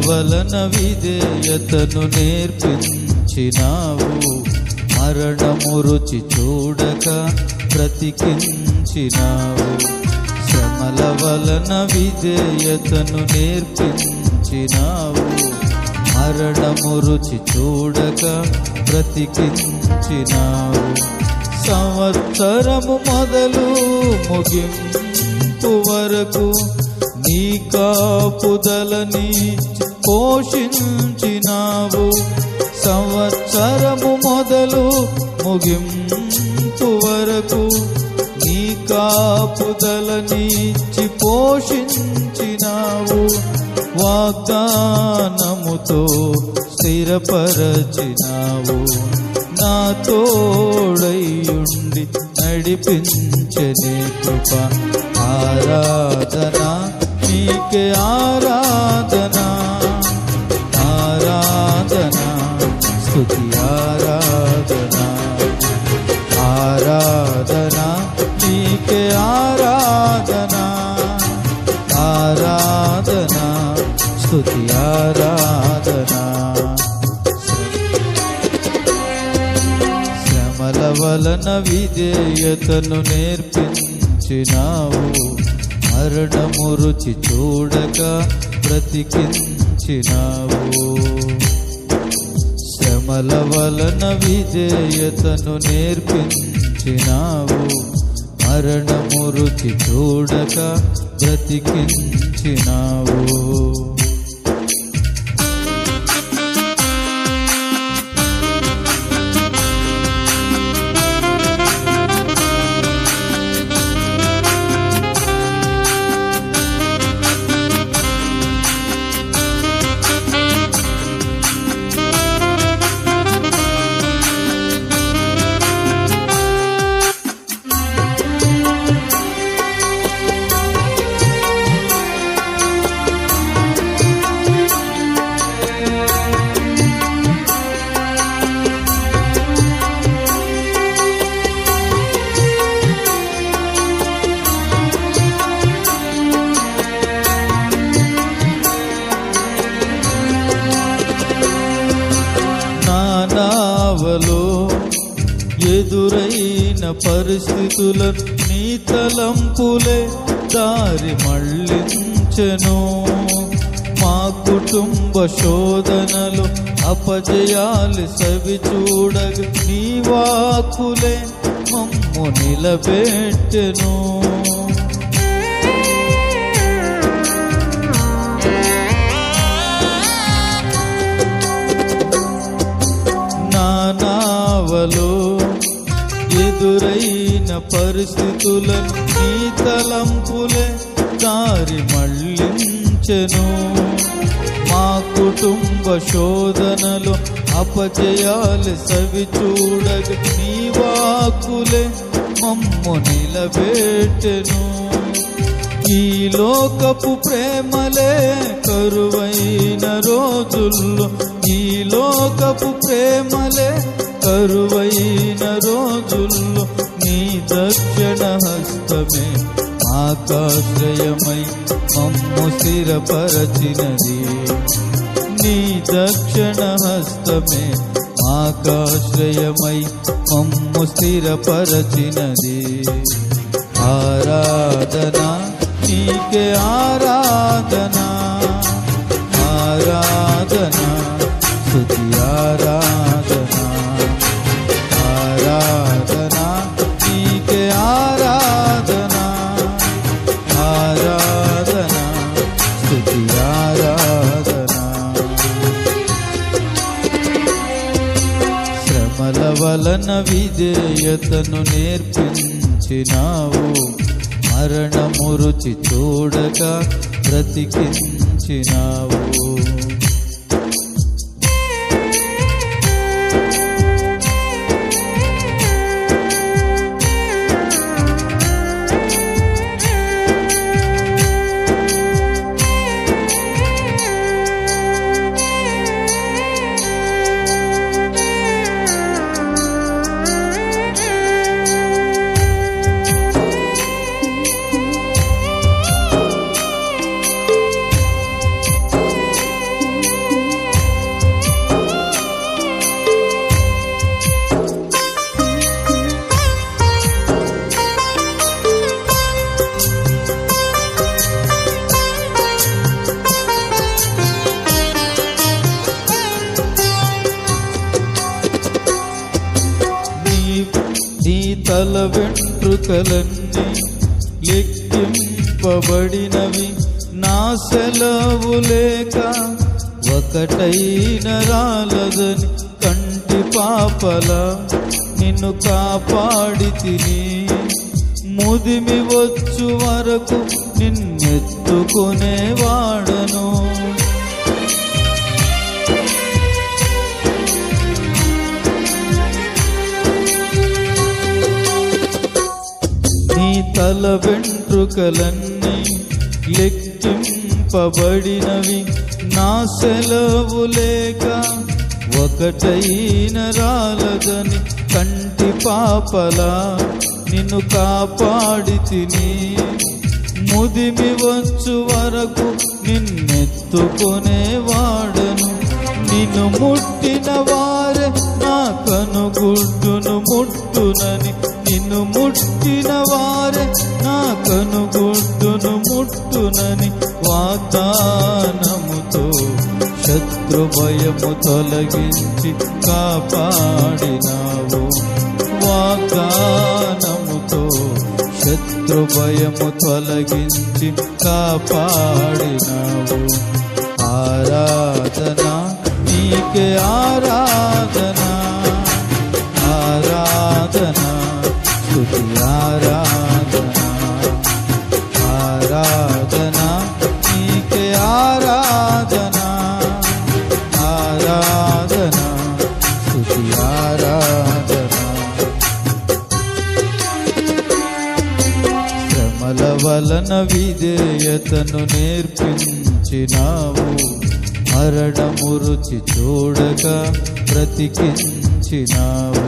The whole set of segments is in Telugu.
వలన విధేయతను నేర్పించినావు, మరణము రుచి చూడక బ్రతికించినావు. శ్రమల వలన విధేయతను నేర్పించినావు, మరణము రుచి చూడక బ్రతికించినావు. సంవత్సరము మొదలు ముగింపు వరకు నీ కాపుదలని పోషించినావు. సంవత్సరము మొదలు ముగింపు వరకు నీ కాపుదలనిచ్చి పోషించినావు. వాగ్దానముతో స్థిరపరచినావు. నా తోడైయుండి నడిపించనే కృప. ఆరాధన నీకే ఆరాధన, ఆరాధన స్తుతి ఆరాధన, ఆరాధన నీకే ఆరాధన, ఆరాధన స్తుతి ఆరాధన. శ్రమల వలన విధేయతను నేర్పించినావు, మరణము రుచి చూడక బ్రతికించినావు. శ్రమల వలన విధేయతను నేర్పించినావు, మరణము రుచి చూడక బ్రతికించినావు. నావలో ఎదురైన పరిస్థితులను నీ తలంపులే దారి మళ్ళించెను. మా కుటుంబ శోధనలు అపజయాలు సవి చూడగ నీ వాక్కులే మమ్ము నిలబెట్టెను. నావలో ఎదురైన పరిస్థితులను నీ తలంపులే దారి మళ్ళించెను. మా కుటుంబ శోధనలు అపజయాలు సవి చూడగ నీ వాక్కులే మమ్ము నిలబెట్టెను. ఈ లోకపు ప్రేమలే కరువైన రోజుల్లో, ఈ లోకపు ప్రేమలే కరువైన రోజుల్లో నీ దక్షిణ హస్తమే మాకాశ్రయమై మమ్ము స్థిరపరచినది. నీ దక్షిణ హస్తమే మాకాశ్రయమై మమ్ము స్థిరపరచినది. ఆరాధన నీకే ఆరాధన, ఆరాధన స్తుతి ఆరాధన, ఆరాధన నీకే ఆరాధన, విధేయతను నేర్పించినావు. మరణము రుచి చూడక బ్రతికించినావు. నీ తల వెంట్రుకలన్నీ లెక్కింపబడినవి. నా సెలవు లేక ఒకటైన రాలదని కంటి పాపలా నిన్ను కాపాడితిని. ముదిమి వచ్చు వరకు నిన్నెత్తుకునేవాడను. నీ తల వెంట్రుకలన్నీ లెక్కింపబడినవి. నా సెలవు లేక ఒకటైన రాలదని కంటి పాపలా నిన్ను కాపాడితిని. ముదిమి వచ్చు వరకు నిన్నెత్తుకునేవాడను. నిన్ను ముట్టిన వారే నా కనుగుడ్డును ముట్టునని. నిన్ను ముట్టిన వారే నా కనుగుడ్డును ముట్టునని వాగ్దానముతో శత్రు భయము తొలగించి కాపాడినావు. వాగ్దానముతో శత్రు భయము తొలగించి కాపాడినావు. ఆరాధన నీకే ఆరాధన, ఆరాధన స్తుతి ఆరాధన, ఆరాధన నీకే ఆరాధన, ఆరాధన స్తుతి ఆరాధన. శ్రమల వలన విధేయతను నేర్పించినావు. మరణము రుచి చూడక బ్రతికించినావు.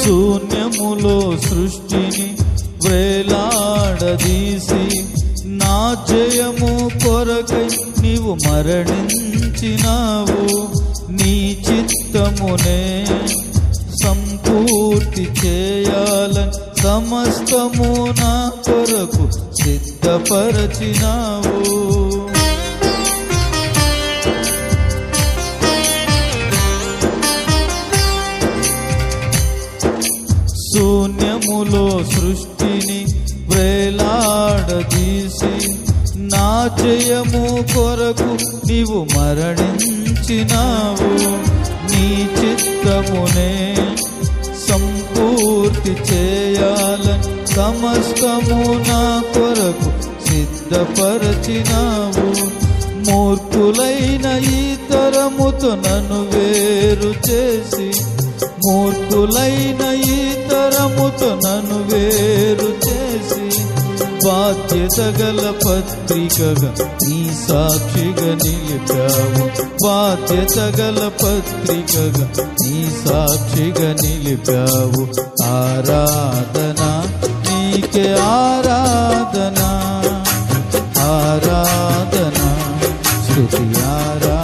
శూన్యములో సృష్టిని వ్రేలాడదీసి నా జయము కొరకై నీవు మరణించినావు. నీ చిత్తమునే సంపూర్తి చేయాలని సమస్తము నా కొరకు సిద్ధపరచినావు. శూన్యములో సృష్టిని వ్రేలాడదీసి నా జయము కొరకు నీవు మరణించినావు. నీ చిత్తమునే సంపూర్తి చేయాలని సమస్తము నా కొరకు సిద్ధపరచినావు. మూర్ఖులైన ఈ తరము తరముతో నన్ను వేరు చేసి, మూర్ఖులైన ఈ తరముతో నన్ను వేరు చేసి, బాధ్యత గల పత్రికగా నీ సాక్షిగా నిలిపావు. బాధ్యత గల పత్రికగా నీ సాక్షిగా నిలిపావు. ఆరాధన నీకే ఆరాధన, ఆరాధన స్తుతి ఆరాధన.